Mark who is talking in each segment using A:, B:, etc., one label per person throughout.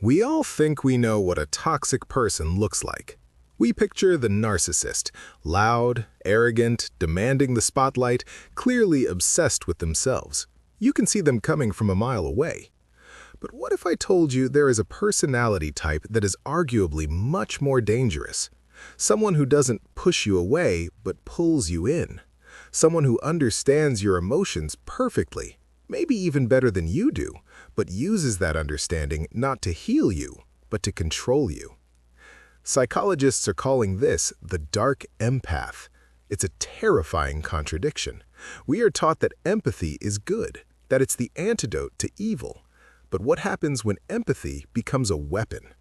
A: We all think we know what a toxic person looks like. We picture the narcissist, loud, arrogant, demanding the spotlight, clearly obsessed with themselves. You can see them coming from a mile away. But what if I told you there is a personality type that is arguably much more dangerous? Someone who doesn't push you away, but pulls you in. Someone who understands your emotions perfectly, maybe even better than you do, but uses that understanding not to heal you, but to control you. Psychologists are calling this the Dark Empath. It's a terrifying contradiction. We are taught that empathy is good, that it's the antidote to evil. But what happens when empathy becomes a weapon?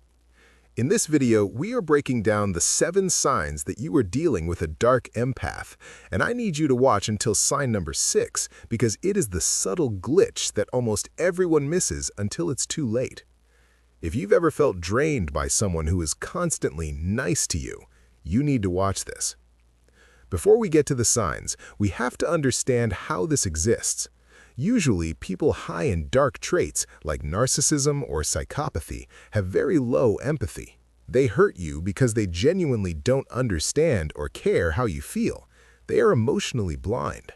A: In this video, we are breaking down the 7 signs that you are dealing with a dark empath, and I need you to watch until sign number 6 because it is the subtle glitch that almost everyone misses until it's too late. If you've ever felt drained by someone who is constantly nice to you, you need to watch this. Before we get to the signs, we have to understand how this exists. Usually, people high in dark traits like narcissism or psychopathy have very low empathy. They hurt you because they genuinely don't understand or care how you feel. They are emotionally blind.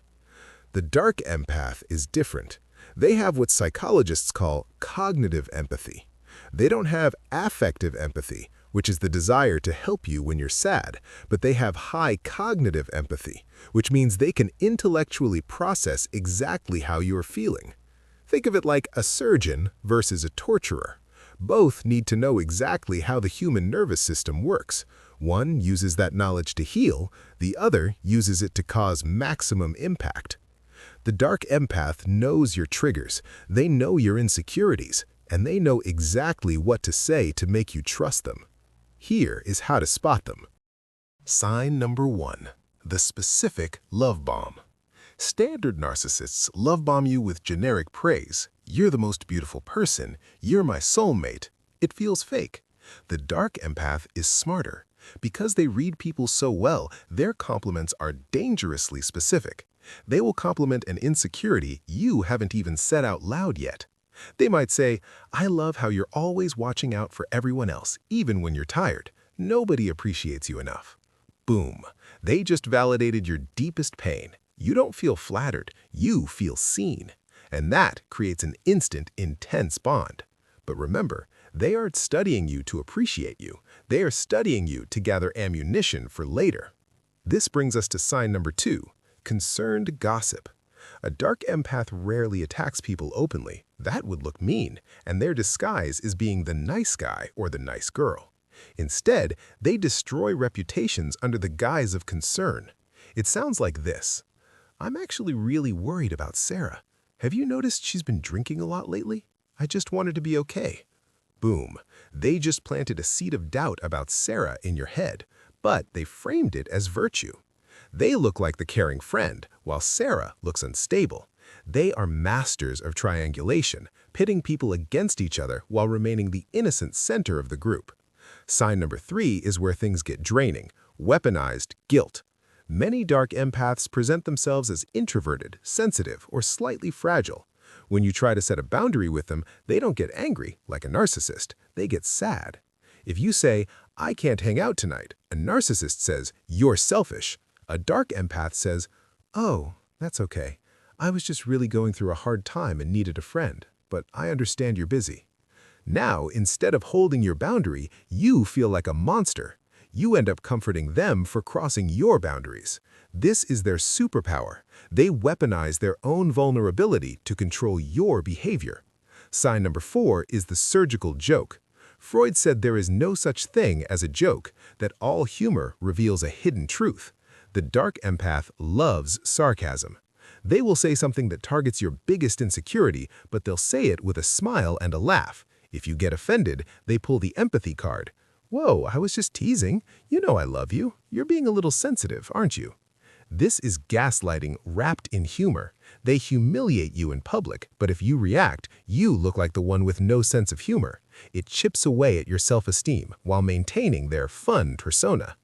A: The dark empath is different. They have what psychologists call cognitive empathy. They don't have affective empathy, which is the desire to help you when you're sad, but they have high cognitive empathy, which means they can intellectually process exactly how you're feeling. Think of it like a surgeon versus a torturer. Both need to know exactly how the human nervous system works. One uses that knowledge to heal, the other uses it to cause maximum impact. The dark empath knows your triggers, they know your insecurities, and they know exactly what to say to make you trust them. Here is how to spot them. Sign number 1. The specific love bomb. Standard narcissists love bomb you with generic praise. You're the most beautiful person. You're my soulmate. It feels fake. The dark empath is smarter. Because they read people so well, their compliments are dangerously specific. They will compliment an insecurity you haven't even said out loud yet. They might say, "I love how you're always watching out for everyone else, even when you're tired. Nobody appreciates you enough." Boom. They just validated your deepest pain. You don't feel flattered, you feel seen. And that creates an instant, intense bond. But remember, they aren't studying you to appreciate you. They are studying you to gather ammunition for later. This brings us to sign number 2, concerned gossip. A dark empath rarely attacks people openly. That would look mean, and their disguise is being the nice guy or the nice girl. Instead, they destroy reputations under the guise of concern. It sounds like this. "I'm actually really worried about Sarah. Have you noticed she's been drinking a lot lately? I just wanted to be okay." Boom. They just planted a seed of doubt about Sarah in your head, but they framed it as virtue. They look like the caring friend, while Sarah looks unstable. They are masters of triangulation, pitting people against each other while remaining the innocent center of the group. Sign number 3 is where things get draining, weaponized guilt. Many dark empaths present themselves as introverted, sensitive, or slightly fragile. When you try to set a boundary with them, they don't get angry, like a narcissist. They get sad. If you say, "I can't hang out tonight," a narcissist says, "You're selfish." A dark empath says, "Oh, that's okay. I was just really going through a hard time and needed a friend, but I understand you're busy." Now, instead of holding your boundary, you feel like a monster. You end up comforting them for crossing your boundaries. This is their superpower. They weaponize their own vulnerability to control your behavior. Sign number 4 is the surgical joke. Freud said there is no such thing as a joke, that all humor reveals a hidden truth. The dark empath loves sarcasm. They will say something that targets your biggest insecurity, but they'll say it with a smile and a laugh. If you get offended, they pull the empathy card. "Whoa, I was just teasing. You know I love you. You're being a little sensitive, aren't you?" This is gaslighting wrapped in humor. They humiliate you in public, but if you react, you look like the one with no sense of humor. It chips away at your self-esteem while maintaining their fun persona.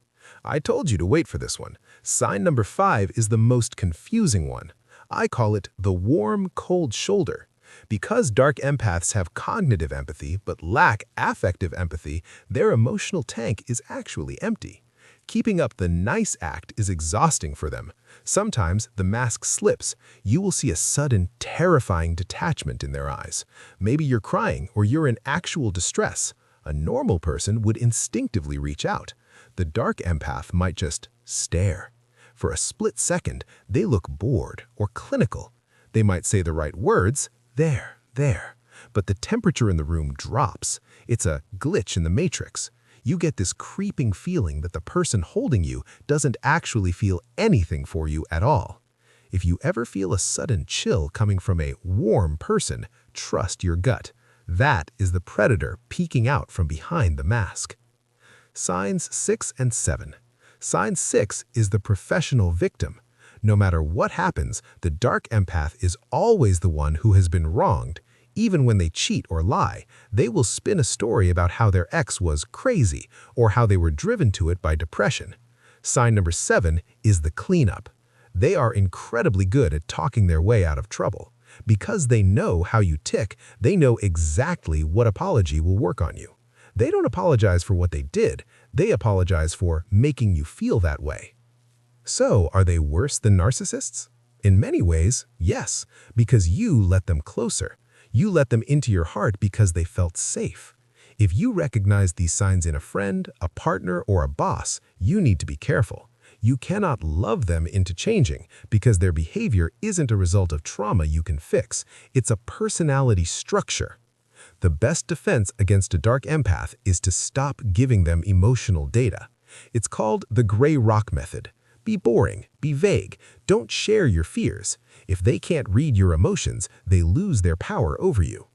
A: I told you to wait for this one. Sign number 5 is the most confusing one. I call it the warm, cold shoulder. Because dark empaths have cognitive empathy but lack affective empathy, their emotional tank is actually empty. Keeping up the nice act is exhausting for them. Sometimes the mask slips. You will see a sudden, terrifying detachment in their eyes. Maybe you're crying or you're in actual distress. A normal person would instinctively reach out. The dark empath might just stare. For a split second, they look bored or clinical. They might say the right words, there, but the temperature in the room drops. It's a glitch in the matrix. You get this creeping feeling that the person holding you doesn't actually feel anything for you at all. If you ever feel a sudden chill coming from a warm person, trust your gut. That is the predator peeking out from behind the mask. Signs 6 and 7. Sign 6 is the professional victim. No matter what happens, the dark empath is always the one who has been wronged. Even when they cheat or lie, they will spin a story about how their ex was crazy or how they were driven to it by depression. Sign number 7 is the cleanup. They are incredibly good at talking their way out of trouble. Because they know how you tick, they know exactly what apology will work on you. They don't apologize for what they did, they apologize for making you feel that way. So, are they worse than narcissists? In many ways, yes, because you let them closer. You let them into your heart because they felt safe. If you recognize these signs in a friend, a partner, or a boss, you need to be careful. You cannot love them into changing because their behavior isn't a result of trauma you can fix. It's a personality structure. The best defense against a dark empath is to stop giving them emotional data. It's called the gray rock method. Be boring, be vague, don't share your fears. If they can't read your emotions, they lose their power over you.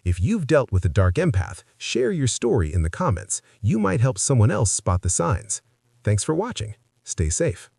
A: If you've dealt with a dark empath, share your story in the comments. You might help someone else spot the signs. Thanks for watching. Stay safe.